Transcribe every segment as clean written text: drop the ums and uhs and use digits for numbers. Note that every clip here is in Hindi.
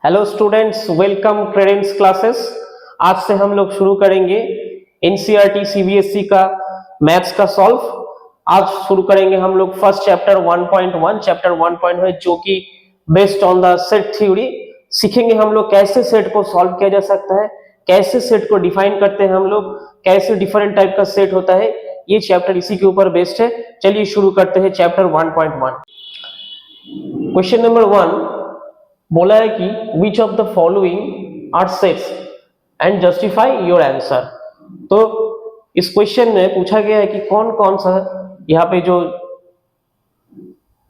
Hello students, welcome Credence classes. आज से हम लोग शुरू करेंगे एनसीईआरटी सीबीएसई का मैथ्स का सॉल्व। आज शुरू करेंगे हम लोग फर्स्ट चैप्टर 1.1 चैप्टर 1.1 जो कि based on the set theory. सीखेंगे हम लोग कैसे सेट को सॉल्व किया जा सकता है, कैसे सेट को डिफाइन करते हैं हम लोग, कैसे डिफरेंट टाइप का सेट होता है। ये चैप्टर इसी के ऊपर बेस्ड है। चलिए शुरू करते हैं चैप्टर 1.1। क्वेश्चन नंबर 1 बोला है कि which of the following are sets and justify your answer. तो इस क्वेश्चन में पूछा गया है कि कौन कौन सा यहाँ पे जो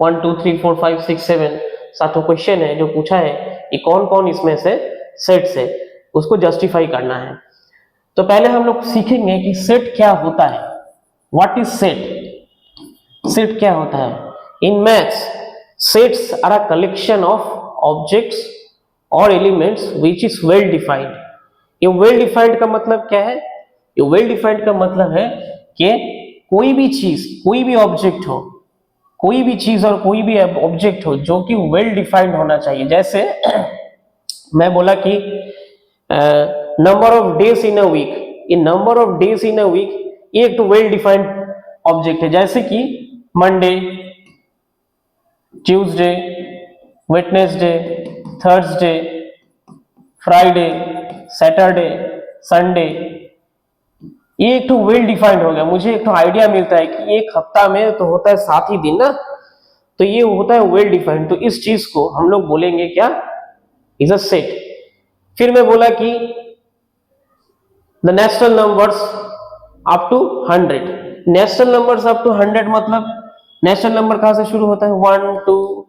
1 2 3 4 5 6 7 सातों क्वेश्चन है जो पूछा है कि कौन कौन इसमें से सेट्स है, उसको जस्टिफाई करना है। तो पहले हम लोग सीखेंगे कि सेट क्या होता है। What is set? सेट क्या होता है? In maths sets are a collection of objects or elements which is well defined। ये well defined का मतलब क्या है? ये well defined का मतलब है कि कोई भी चीज, कोई भी ऑब्जेक्ट हो, कोई भी चीज और कोई भी ऑब्जेक्ट हो जो कि well defined होना चाहिए। जैसे मैं बोला कि number of days in a week, ये number of days in a week ये एक तो well defined ऑब्जेक्ट है। जैसे कि Monday, Tuesday, Wednesday, Thursday, Friday, Saturday, Sunday, ये एक तो वेल डिफाइंड हो गया। मुझे एक तो आइडिया मिलता है कि एक हफ्ता में तो होता है 7 ही दिन ना, तो ये होता है वेल डिफाइंड। तो इस चीज को हम लोग बोलेंगे क्या? Is a set. फिर मैं बोला कि the natural numbers up to 100। Natural numbers up to 100 मतलब नेचुरल नंबर कहां से शुरू होता है? 1 2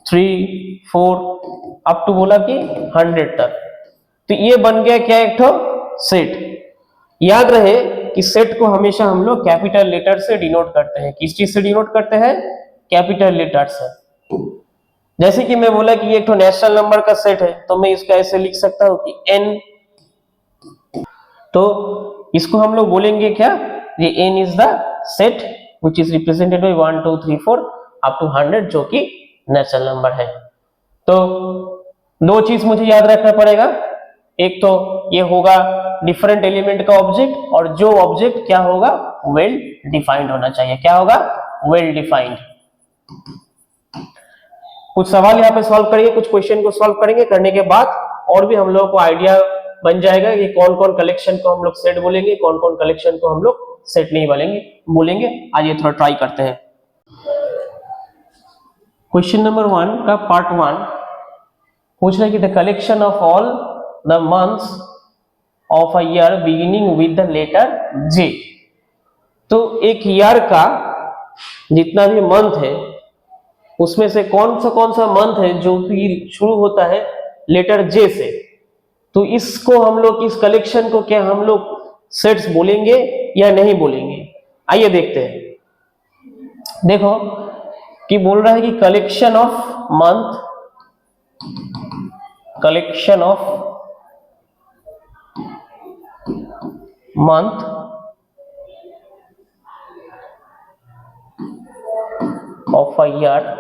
3 4 अप टू बोला कि 100 तक। तो ये बन गया क्या? एक तो सेट। याद रहे कि सेट को हमेशा हम लोग कैपिटल लेटर से डिनोट करते हैं। किस चीज से डिनोट करते हैं? कैपिटल लेटर से। जैसे कि मैं बोला कि ये एक तो नेचुरल नंबर का सेट है, तो मैं इसको ऐसे लिख सकता हूं कि n। तो इसको हम लोग बोलेंगे क्या? ये n is the set which is represented by 1 2 3 4 up to 100 जो कि नेचुरल नंबर है। तो दो चीज मुझे याद रखना पड़ेगा। एक तो ये होगा डिफरेंट एलिमेंट का ऑब्जेक्ट, और जो ऑब्जेक्ट क्या होगा? वेल डिफाइंड होना चाहिए। क्या होगा? Well defined. कुछ सवाल यहाँ पे सॉल्व करेंगे, कुछ क्वेश्चन को सॉल्व करेंगे। करने के बाद और भी हम लोगों को आइडिया बन जाएगा कि कौन कौन कलेक्शन को हम लोग सेट बोलेंगे, कौन कौन कलेक्शन को हम लोग सेट नहीं बोलेंगे। आज ये थोड़ा ट्राई करते हैं। क्वेश्चन नंबर 1 का पार्ट 1 पूछ रहा है कि the collection of all the months of a year beginning with the letter J. तो एक ईयर का जितना भी मंथ है उसमें से कौन सा मंथ है जो कि शुरू होता है लेटर जे से। तो इसको हम लोग, इस कलेक्शन को क्या हम लोग सेट्स बोलेंगे या नहीं बोलेंगे? आइए देखते हैं। देखो कि बोल रहा है कि collection of month, collection of month of a year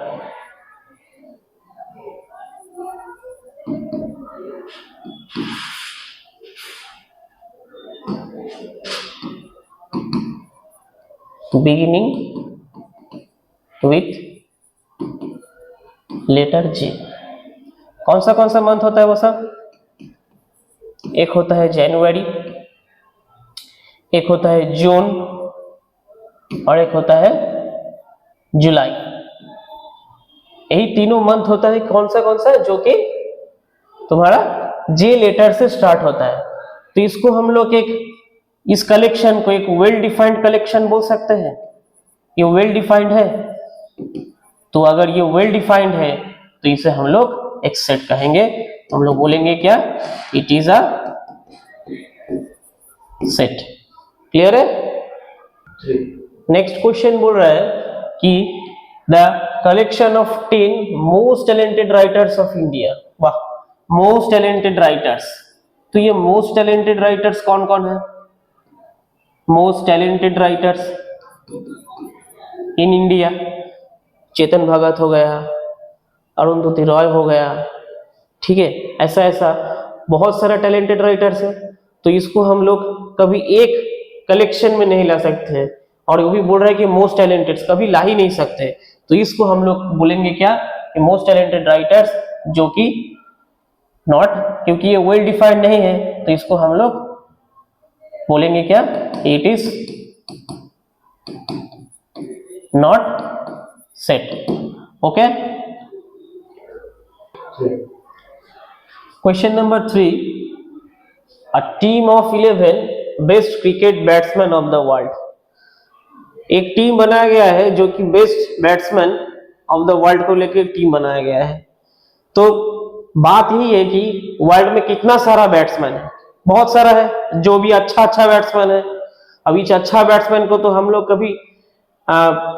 beginning with letter J. कौन सा मंथ होता है वो सब? एक होता है जनवरी, एक होता है जून, और एक होता है जुलाई। यही तीनों मंथ होता है। कौन सा जो कि तुम्हारा जे लेटर से स्टार्ट होता है। तो इसको हम लोग इस कलेक्शन को एक वेल डिफाइंड कलेक्शन बोल सकते हैं। ये वेल डिफाइंड है। तो अगर ये वेल डिफाइंड है तो इसे हम लोग एक सेट कहेंगे। हम लोग बोलेंगे क्या? It is a set. Clear है? नेक्स्ट क्वेश्चन बोल रहा है कि the collection of 10 most talented writers of India. वाह, मोस्ट टैलेंटेड राइटर्स। तो ये मोस्ट टैलेंटेड राइटर्स कौन कौन है? Most talented writers in India, Chetan Bhagat हो गया, अरुंधति रॉय हो गया, ठीक है, ऐसा ऐसा बहुत सारा टैलेंटेड राइटर्स है, तो इसको हम लोग कभी एक कलेक्शन में नहीं ला सकते हैं, और वो भी बोल रहा है कि मोस्ट टैलेंटेड, कभी ला ही नहीं सकते, तो इसको हम लोग बोलेंगे क्या कि मोस्ट टैलेंटेड राइटर्स, जो कि नॉट, क्योंकि ये वेल डिफाइंड नहीं है तो इसको हम लोग बोलेंगे क्या, it is not set. Okay, question number 3, a team of 11 best cricket batsman of the world. एक टीम बनाया गया है जो कि best batsman of the world को लेकर टीम बनाया गया है। तो बात यही है कि वर्ल्ड में कितना सारा बैट्समैन है, बहुत सारा है, जो भी अच्छा बैट्समैन है। अब इस अच्छा बैट्समैन को तो हम लोग कभी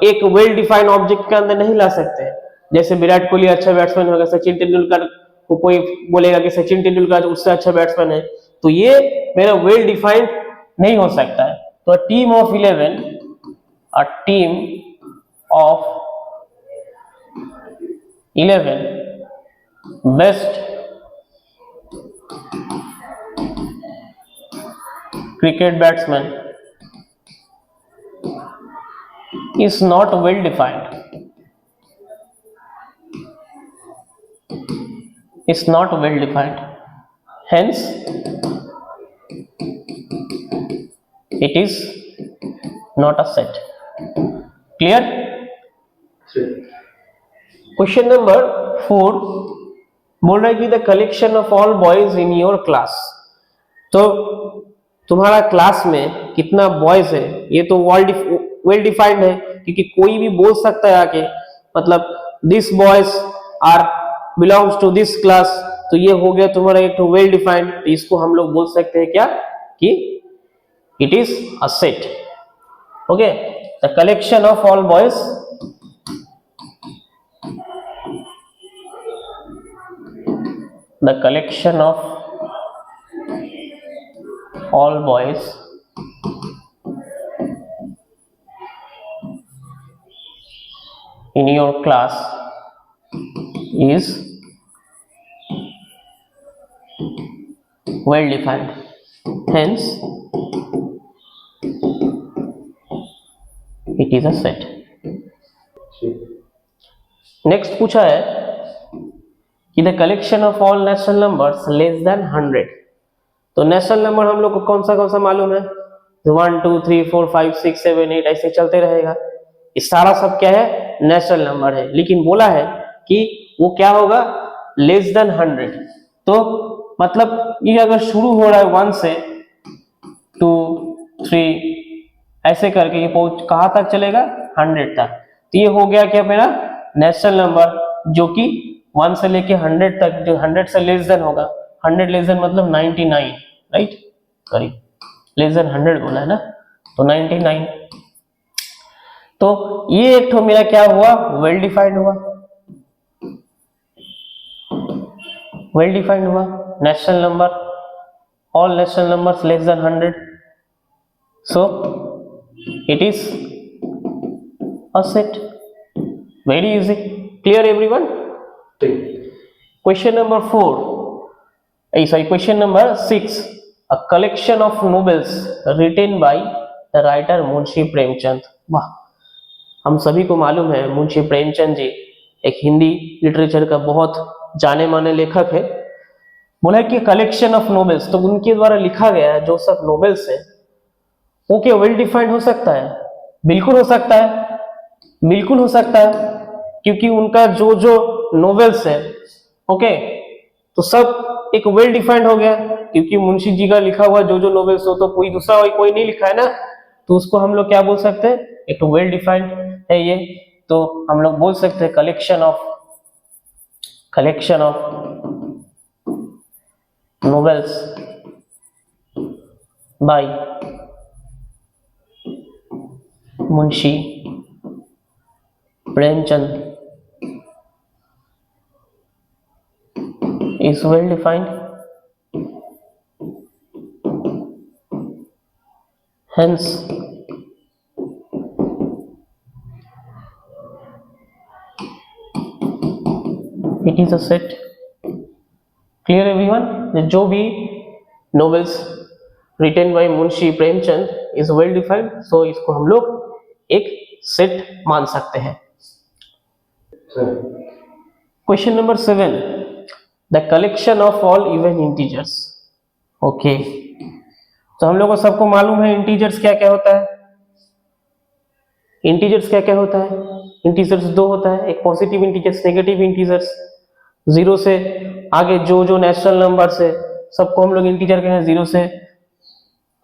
एक वेल डिफाइंड ऑब्जेक्ट के अंदर नहीं ला सकते। जैसे विराट कोहली अच्छा बैट्समैन होगा, सचिन तेंदुलकर को कोई बोलेगा कि सचिन तेंदुलकर उससे अच्छा बैट्समैन है, तो ये मेरा वेल डिफाइंड नहीं हो सकता है। तो team of 11, a team of 11 best cricket batsmen is not well defined, is not well defined, hence it is not a set. Clear? Question number 4 बोल रहा है कि the collection of all boys in your class. तो तुम्हारा क्लास में कितना बॉयज है, ये तो वेल डिफाइंड है, क्योंकि कोई भी बोल सकता है आके, मतलब this boys are belongs to this class, तो ये हो गया तुम्हारा एक वेल डिफाइंड। तो इसको हम लोग बोल सकते हैं क्या कि it is a set. Okay, the collection of all boys the collection of all boys in your class is well defined, hence it is a set. Next पूछा है कि the collection of all national numbers less than 100। तो नेशनल नंबर हम लोग को कौन सा मालूम है, 1 2 3 4 5 6 7 8 ऐसे चलते रहेगा, ये सारा सब क्या है, नेशनल नंबर है। लेकिन बोला है कि वो क्या होगा, लेस देन 100। तो मतलब ये अगर शुरू हो रहा है 1 से 2 3 ऐसे करके ये पहुंच कहां तक चलेगा, 100 तक, तो ये हो गया क्या मेरा नेशनल नंबर, जो कि 1 से लेके 100 तक, जो 100 से लेस देन होगा, 100 लेस देन मतलब 99, राइट, करीब लेस देन 100 बोला है ना, तो 99। तो ये एक तो मेरा क्या हुआ, वेल डिफाइंड हुआ, वेल डिफाइंड हुआ national number, all national numbers less than 100, so it is a set. Very easy, clear everyone? Question number 4, question number 6, a collection of novels written by the writer Munshi Premchand. वाह, हम सभी को मालूम है मुंशी प्रेमचंद जी एक हिंदी लिटरेचर का बहुत जाने माने लेखक है। बोला कि कलेक्शन ऑफ नोवेल्स, तो उनके द्वारा लिखा गया है जो सब नोवेल्स है वो क्या वेल डिफाइंड हो सकता है? बिल्कुल हो सकता है, बिल्कुल हो सकता है, क्योंकि उनका जो जो नोवेल्स है, ओके, तो सब एक वेल डिफाइंड हो गया, क्योंकि मुंशी जी का लिखा हुआ जो जो नोवेल्स हो, तो कोई दूसरा कोई नहीं लिखा है ना, तो उसको हम लोग क्या बोल सकते हैं, एक वेल डिफाइंड है ये। तो हम लोग बोल सकते हैं collection of novels by Munshi Premchand is well defined, hence it is a set। Clear everyone? जो भी novels written by Munshi Premchand is well defined, so इसको हम लोग एक सेट मान सकते हैं। Question number 7, the collection of all even integers. Okay, तो हम लोग को सबको मालूम है इंटीजर्स क्या क्या होता है। इंटीजर्स क्या क्या होता है? इंटीजर्स दो होता है, एक positive integers, negative integers. Zero से आगे जो जो नेचुरल नंबर्स है सबको हम लोग इंटीजर कहते हैं। जीरो से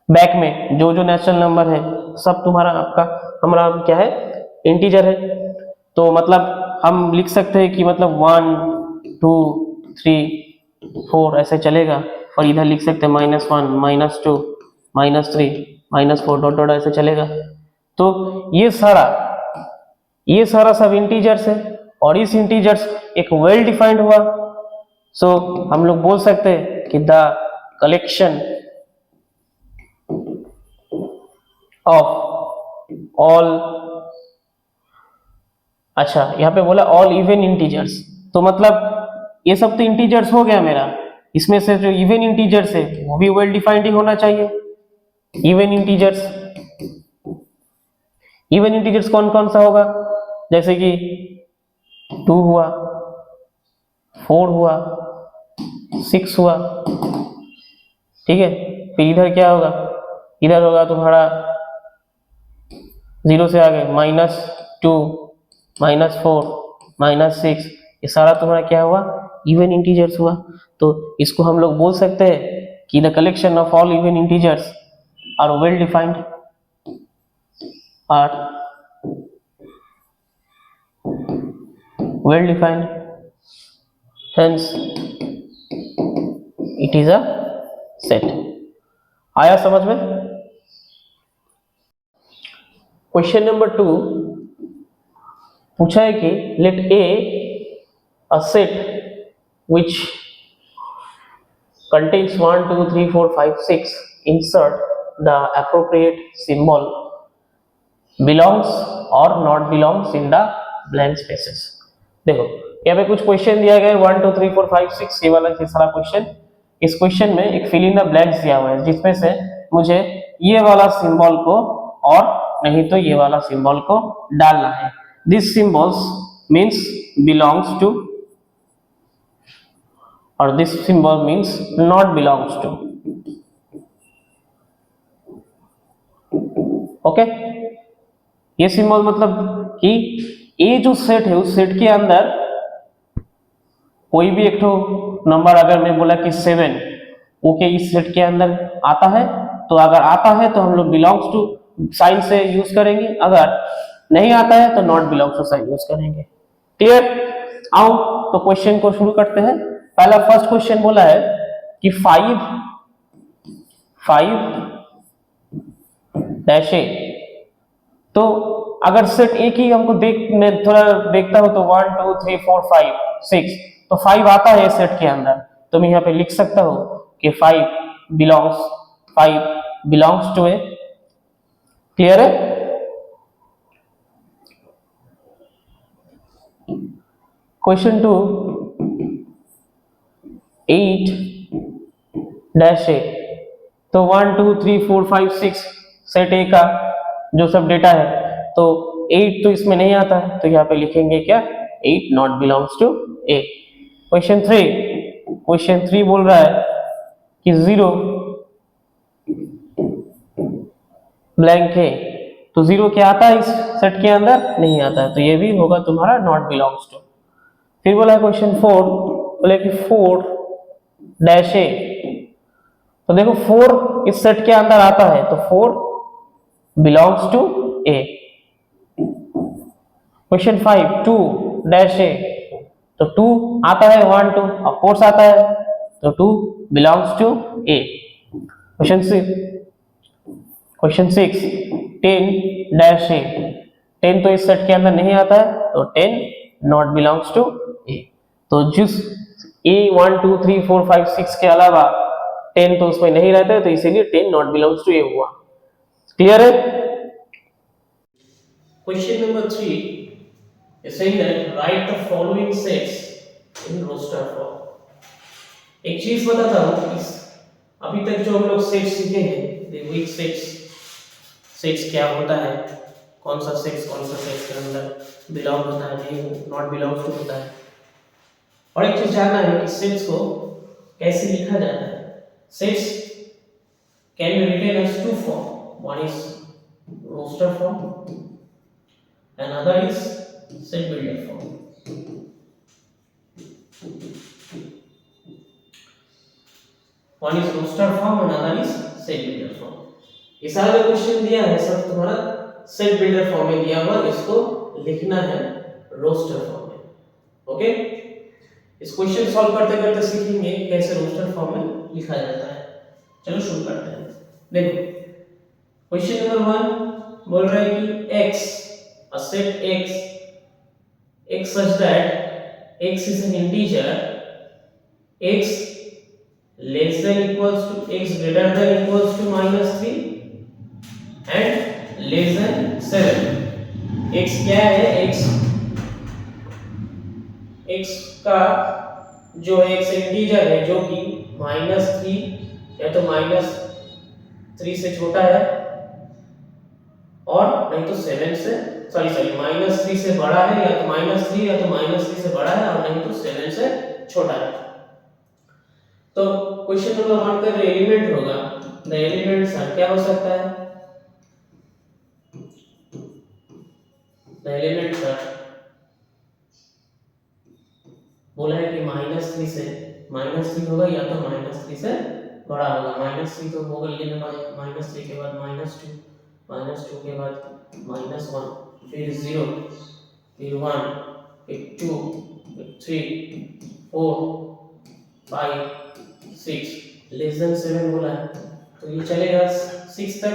बैक में जो जो नेचुरल नंबर है सब तुम्हारा आपका हमारा क्या है, इंटीजर है। तो मतलब हम लिख सकते हैं कि मतलब 1 2 3 4 ऐसे चलेगा, और इधर लिख सकते हैं -1 -2 -3 -4 डॉट डॉट ऐसे चलेगा। तो ये सारा सब इंटीजर्स है, और इस इंटीजर्स एक वेल डिफाइंड हुआ। सो हम लोग बोल सकते हैं कि द कलेक्शन ऑफ ऑल, अच्छा यहाँ पे बोला ऑल इवन इंटीजर्स, तो मतलब ये सब तो इंटीजर्स हो गया मेरा, इसमें से जो इवन इंटीजर्स है वो भी वेल डिफाइंड ही होना चाहिए। इवन इंटीजर्स कौन कौन सा होगा? जैसे कि 2 हुआ, 4 हुआ, 6 हुआ, ठीक है। फिर इधर क्या होगा? इधर होगा तुम्हारा 0 से आगे -2 -4 -6, ये सारा तुम्हारा क्या हुआ? इवन इंटीजर्स हुआ। तो इसको हम लोग बोल सकते हैं कि the collection of all even integers are well defined, hence it is a set। आया समझ में? क्वेश्चन नंबर 2 पूछा है कि late a set which contains 1 2 3 4 5 6 insert the appropriate symbol belongs or not belongs in the blank spaces। देखो यहाँ पे कुछ क्वेश्चन दिया गया है 1 2 3 4 5 6, ये वाला सारा क्वेश्चन। इस क्वेश्चन में एक फिल इन द ब्लैंक्स दिया हुआ है, जिसमें से मुझे ये वाला सिंबल को और नहीं तो ये वाला सिंबल को डालना है। This symbols means belongs to, और this symbol means not belongs to. Okay, ये सिंबल मतलब कि ये जो सेट है उस सेट के अंदर कोई भी एक नंबर अगर मैं बोला कि 7, ओके इस सेट के अंदर आता है, तो अगर आता है तो हम लोग बिलोंग्स टू साइन से यूज करेंगे, अगर नहीं आता है तो not belongs to sign use करेंगे। क्लियर? आओ तो क्वेश्चन को शुरू करते हैं। पहला फर्स्ट क्वेश्चन बोला है कि 5 डैश ए, तो अगर सेट एक ही हमको थोड़ा देखता हो तो 1 2 3 4 5 6, तो 5 आता है सेट के अंदर, तो मैं यहाँ पे लिख सकता हूं कि 5 बिलोंग्स टू ए। क्लियर है? क्वेश्चन 2 8 डैश ए, तो 1 2 3 4 5 6 सेट ए का जो सब डेटा है, तो 8 तो इसमें नहीं आता है, तो यहाँ पे लिखेंगे क्या? 8 not belongs to A. Question 3 बोल रहा है कि 0 ब्लैंक है, तो 0 क्या आता है इस सेट के अंदर? नहीं आता है, तो ये भी होगा तुम्हारा नॉट बिलोंग्स टू। फिर बोला क्वेश्चन 4, बोले कि 4 डैश ए, तो देखो 4 इस सेट के अंदर आता है, तो 4 belongs to A. Question 5 2 dash A, तो 2 आता है 1 2 ऑफ कोर्स आता है, तो 2 belongs to A. Question 6 10 dash A, 10 तो इस सेट के अंदर नहीं आता है, तो 10 नॉट बिलोंग्स टू ए। तो जिस ए 1 2 3 4 5 6 के अलावा 10 तो उसमें नहीं रहता है, तो इसीलिए 10 नॉट बिलोंग्स टू ए हुआ। क्लियर है? Question number 3 is saying that write the following sets in roster form। एक चीज बताता हूँ, इस अभी तक जो हम लोग सेट सीखे हैं, विच सेट्स क्या होता है, कौन सा सेट्स के अंदर बिलोंग होता है, नहीं नॉट बिलोंग टू होता है। और एक चीज जानना है कि सेट्स को कैसे लिखा जाता है। Sets can be written as two form, one is roster form and other is set builder form. One is roster form and other is set builder form. ये सारा जो क्वेश्चन दिया है सब तुम्हारा सेट बिल्डर फॉर्म में दिया हुआ, इसको लिखना है रोस्टर फॉर्म में। ओके, इस क्वेश्चन सॉल्व करते करते सीखेंगे कैसे रोस्टर फॉर्म में लिखा जाता है। चलो शुरू करते हैं। देखो क्वेश्चन नंबर 1 बोल रहा है कि x a set x such that x is an integer, x less than equals to x greater than equals to -3 and less than 7। x क्या है, x का जो x इंटीजर है जो कि -3 या तो -3 से छोटा है और नहीं तो 7 से -3 से बड़ा है, या तो -3 या तो -3 से बड़ा है और नहीं तो 7 से छोटा है। तो क्वेश्चन नंबर 1 का जो एलिमेंट होगा, द एलिमेंट्स क्या हो सकता है, द एलिमेंट्स बोला है कि -3 होगा या तो -3 से बड़ा होगा। -3 तो होगा लेकिन -3 के बाद -2 के बाद -1, फिर 0, फिर 1, फिर 2, फिर 3, 4, 5, 6, लेस देन 7 बोला है, तो ये चलेगा 6 तक।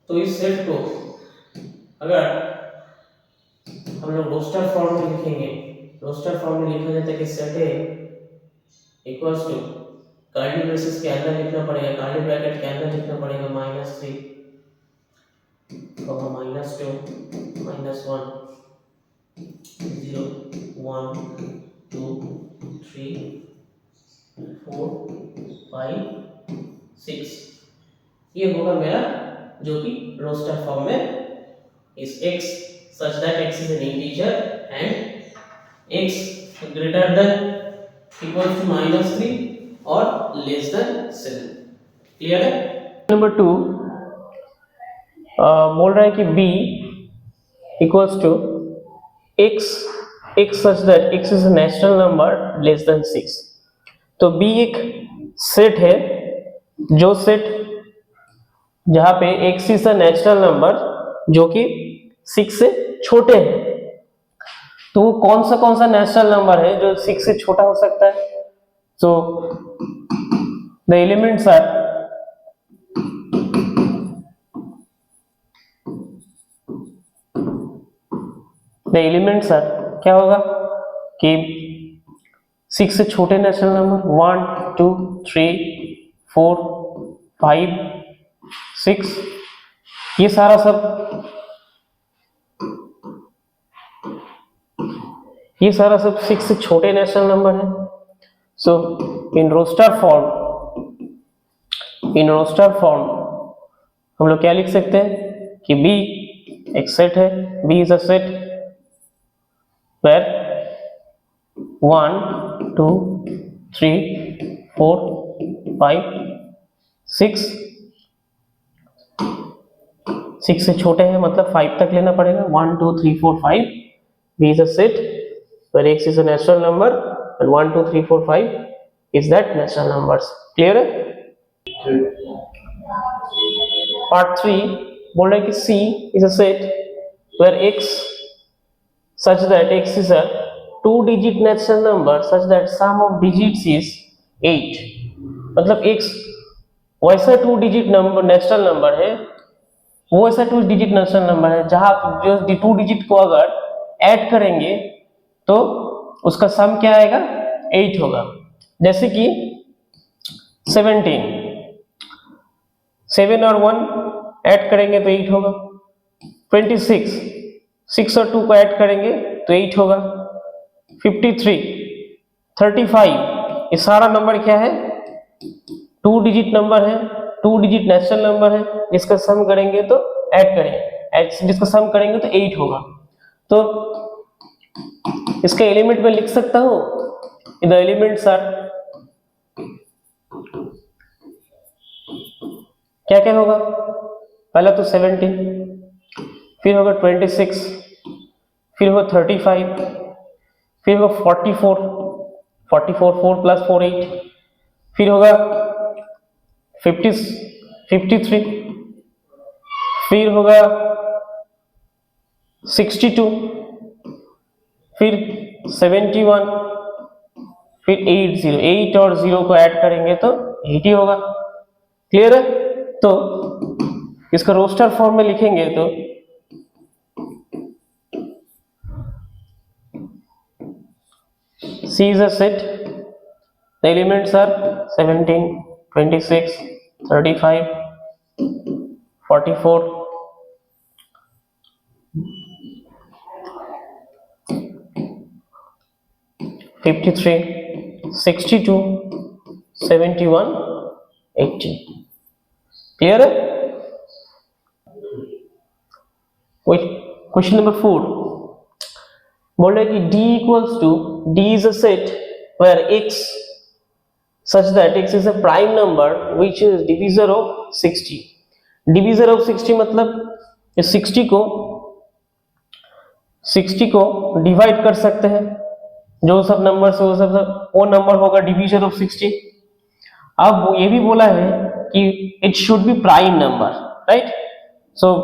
तो इस सेट को अगर हम लोग रोस्टर फॉर्म में लिखेंगे, रोस्टर फॉर्म में लिखा जाता है कि set A equals to curly braces के अंदर लिखना पड़ेगा, कर्ली ब्रैकेट के अंदर लिखना पड़ेगा -3, -2, -1, 0, 1, 2, 3, 4, 5, 6। ये होगा मेरा जो कि रोस्टर फॉर्म में इस x such that x is an integer and x greater than equals to -3 और less than 7। क्लियर है। नंबर 2 बोल रहा है कि b equals to x such that x is a natural number less than 6। तो b एक सेट है, जो सेट जहां पे x is a natural number जो कि 6 से छोटे हैं। तो वो कौन सा नेचुरल नंबर है जो 6 से छोटा हो सकता है। सो द एलिमेंट्स आर क्या होगा कि 6 से छोटे नेचुरल नंबर 1, 2, 3, 4, 5, 6, ये सारा सब 6 से छोटे नेचुरल नंबर है। सो इन रोस्टर फॉर्म हम लोग क्या लिख सकते हैं कि B एक सेट है, B is a set where 1, 2, 3, 4, 5, 6 से छोटे हैं मतलब 5 तक लेना पड़ेगा। 1, 2, 3, 4, 5। B is a set where x is a natural number and 1, 2, 3, 4, 5 is that natural numbers। Clear है। पार्ट 3 बोल रहे हैं कि C is a set where x such that x is a 2-digit natural number such that sum of digits is 8। मतलब x वैसा 2-digit नंबर नेचुरल नंबर है, वो ऐसा 2-digit नेचुरल नंबर है जहां जो 2 डिजिट को अगर ऐड करेंगे तो उसका सम क्या आएगा, 8 होगा। जैसे कि 17, 7 और 1 ऐड करेंगे तो 8 होगा। 26, 6 और 2 को ऐड करेंगे तो 8 होगा। 53, 35 ये सारा नंबर क्या है, 2 डिजिट नंबर है, 2 डिजिट नेचुरल नंबर है, इसका सम करेंगे तो ऐड करें, जिसका सम करेंगे तो 8 होगा। तो इसके एलिमेंट में लिख सकता हूं, द एलिमेंट्स आर, क्या क्या होगा, पहला तो 17, फिर होगा 26, फिर होगा 35, फिर होगा 44, 4 प्लस 4 8, फिर होगा 53, फिर होगा 62, फिर 71, फिर 80, 8 और 0 को ऐड करेंगे तो 80 होगा। क्लियर है? तो इसका रोस्टर फॉर्म में लिखेंगे तो C is a set, the elements are 17, 26, 35, 44, 53, 62, 71, 80। Clear है? क्वेश्चन नंबर 4 बोल रहे कि D equals to, D is a set where x such that x is a prime number which is divisor of 60। divisor of 60 मतलब इस 60 को डिवाइड कर सकते हैं, जो सब नंबर से वो नंबर होगा डिवीजन ऑफ 60। अब ये भी बोला है कि it should be prime number, right? So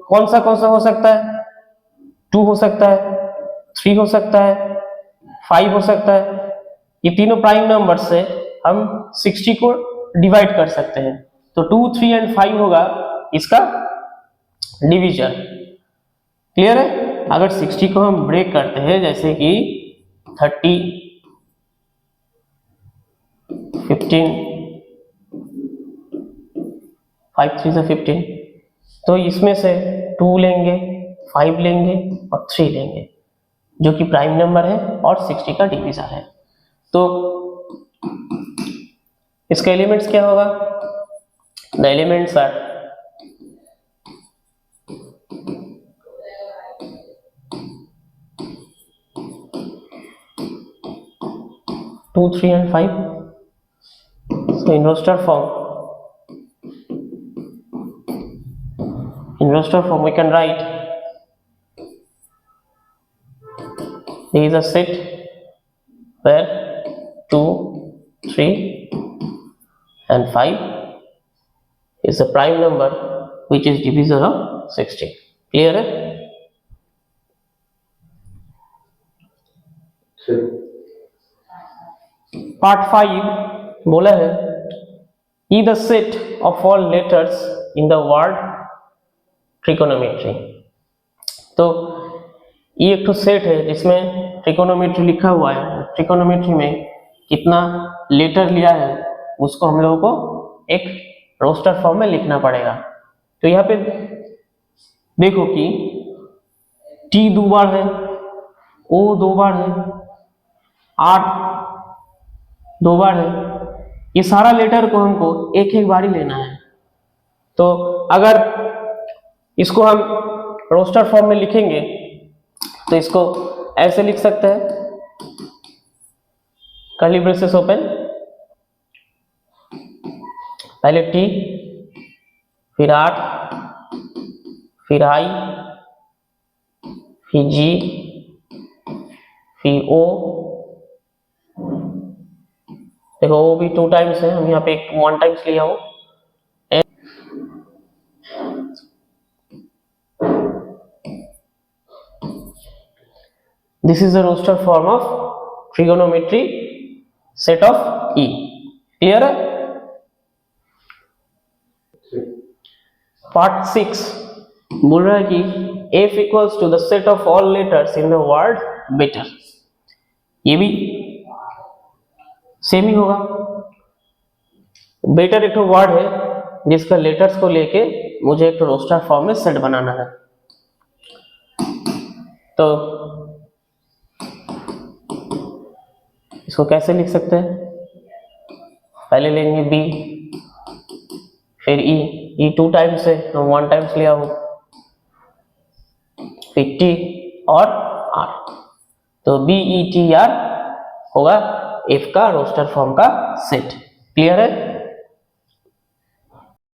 कौन सा हो सकता है, 2 हो सकता है, 3 हो सकता है, 5 हो सकता है। ये तीनों प्राइम नंबर से हम 60 को डिवाइड कर सकते हैं, तो 2, 3 एंड 5 होगा इसका डिवीजन। क्लियर है? अगर 60 को हम ब्रेक करते हैं, जैसे कि 30, 15, 5 3 से 15, तो इसमें से 2 लेंगे, 5 लेंगे और 3 लेंगे, जो कि प्राइम नंबर है और 60 का डिवीजर है। तो इसका एलिमेंट्स क्या होगा, the elements are two, 3 and 5। So in roster form we can write there is a set where 2, 3 and 5 is a prime number which is divisor of 60। Clear है? पार्ट 5 बोला है E the set of all letters in the word trigonometry. तो ये एक तो सेट है जिसमें ट्रिकोनोमेट्री लिखा हुआ है। ट्रिकोनोमेट्री में कितना लेटर लिया है उसको हम लोगों को एक रोस्टर फॉर्म में लिखना पड़ेगा। तो यहाँ पे देखो कि T 2 बार है, O 2 बार है, R 2 बार है। ये सारा लेटर को हमको एक एक बार ही लेना है। तो अगर इसको हम रोस्टर फॉर्म में लिखेंगे तो इसको ऐसे लिख सकते हैं, कर्ली ब्रेसेस ओपन, पहले T, फिर R, फिर I, फिर G, फिर O। देखो O भी 2 टाइम्स है, हम यहाँ पे 1 टाइम्स लिया हो। This is the roster form of trigonometry set of E। Clear है? Part 6 बोल रहा है कि F equals to the set of all letters in the word better। ये भी सेम ही होगा। बेटर एक वर्ड है जिसका लेटर्स को लेके मुझे एक रोस्टर फॉर्म में सेट बनाना है। तो इसको कैसे लिख सकते हैं, पहले लेंगे बी, फिर ई, ई 2 टाइम्स है तो 1 टाइम्स लिया हो, फिर टी और आर, तो बी ई टी आर होगा एफ का रोस्टर फॉर्म का सेट। क्लियर है?